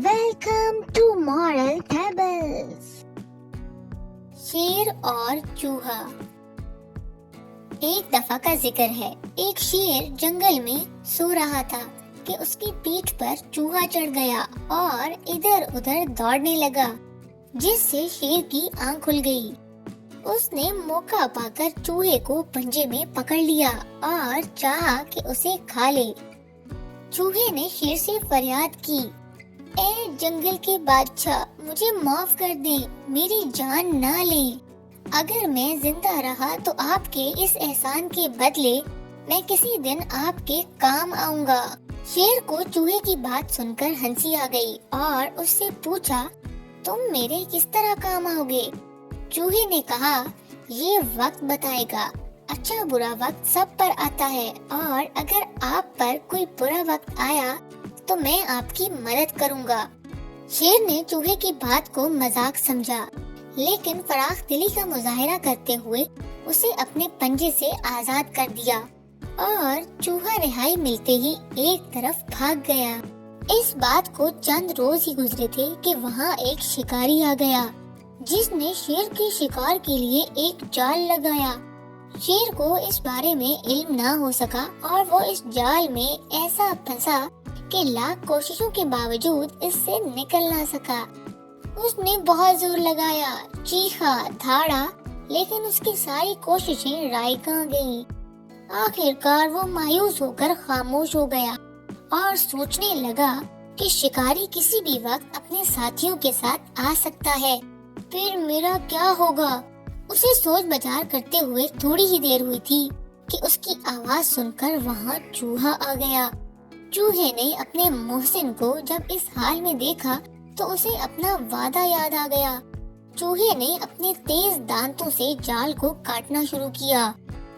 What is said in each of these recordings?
Welcome to moral tables. شیر اور چوہا۔ ایک دفعہ کا ذکر ہے، ایک شیر جنگل میں سو رہا تھا کہ اس کی پیٹھ پر چوہا چڑھ گیا اور ادھر ادھر دوڑنے لگا، جس سے شیر کی آنکھ کھل گئی۔ اس نے موقع پا کر چوہے کو پنجے میں پکڑ لیا اور چاہا کہ اسے کھا لے۔ چوہے نے شیر سے فریاد کی، اے جنگل کے بادشاہ، مجھے معاف کر دیں، میری جان نہ لیں۔ اگر میں زندہ رہا تو آپ کے اس احسان کے بدلے میں کسی دن آپ کے کام آؤں گا۔ شیر کو چوہے کی بات سن کر ہنسی آ گئی اور اس سے پوچھا، تم میرے کس طرح کام آؤ گے؟ چوہے نے کہا، یہ وقت بتائے گا، اچھا برا وقت سب پر آتا ہے، اور اگر آپ پر کوئی برا وقت آیا تو میں آپ کی مدد کروں گا۔ شیر نے چوہے کی بات کو مذاق سمجھا، لیکن فراخ دلی کا مظاہرہ کرتے ہوئے اسے اپنے پنجے سے آزاد کر دیا اور چوہا رہائی ملتے ہی ایک طرف بھاگ گیا۔ اس بات کو چند روز ہی گزرے تھے کہ وہاں ایک شکاری آ گیا، جس نے شیر کے شکار کے لیے ایک جال لگایا۔ شیر کو اس بارے میں علم نہ ہو سکا اور وہ اس جال میں ایسا پھنسا کہ لاکھ کوششوں کے باوجود اس سے نکل نہ سکا۔ اس نے بہت زور لگایا، چیخا، دھاڑا، لیکن اس کی ساری کوششیں رائگاں گئیں۔ آخر کار وہ مایوس ہو کر خاموش ہو گیا اور سوچنے لگا کہ شکاری کسی بھی وقت اپنے ساتھیوں کے ساتھ آ سکتا ہے، پھر میرا کیا ہوگا؟ اسے سوچ بچار کرتے ہوئے تھوڑی ہی دیر ہوئی تھی کہ اس کی آواز سن کر وہاں چوہا آ گیا۔ چوہے نے اپنے محسن کو جب اس حال میں دیکھا تو اسے اپنا وعدہ یاد آ گیا۔ چوہے نے اپنے تیز دانتوں سے جال کو کاٹنا شروع کیا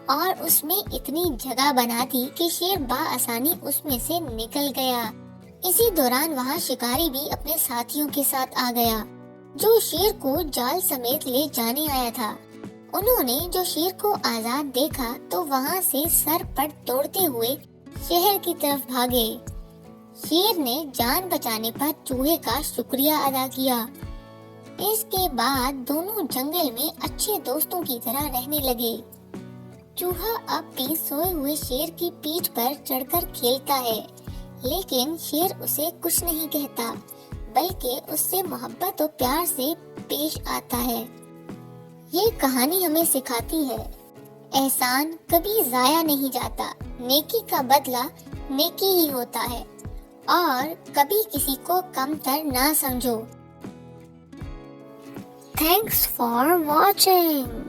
اور اس میں اتنی جگہ بنا دی کہ شیر بآسانی اس میں سے نکل گیا۔ اسی دوران وہاں شکاری بھی اپنے ساتھیوں کے ساتھ آ گیا، جو شیر کو جال سمیت لے جانے آیا تھا۔ انہوں نے جو شیر کو آزاد دیکھا تو وہاں سے سر پٹ توڑتے ہوئے شہر کی طرف بھاگے۔ شیر نے جان بچانے پر چوہے کا شکریہ ادا کیا۔ اس کے بعد دونوں جنگل میں اچھے دوستوں کی طرح رہنے لگے۔ چوہا اب بھی سوئے ہوئے شیر کی پیٹھ پر چڑھ کر کھیلتا ہے، لیکن شیر اسے کچھ نہیں کہتا، بلکہ اس سے محبت و پیار سے پیش آتا ہے۔ یہ کہانی ہمیں سکھاتی ہے، احسان کبھی ضائع نہیں جاتا، نیکی کا بدلہ نیکی ہی ہوتا ہے، اور کبھی کسی کو کم تر نہ سمجھو۔ Thanks for watching.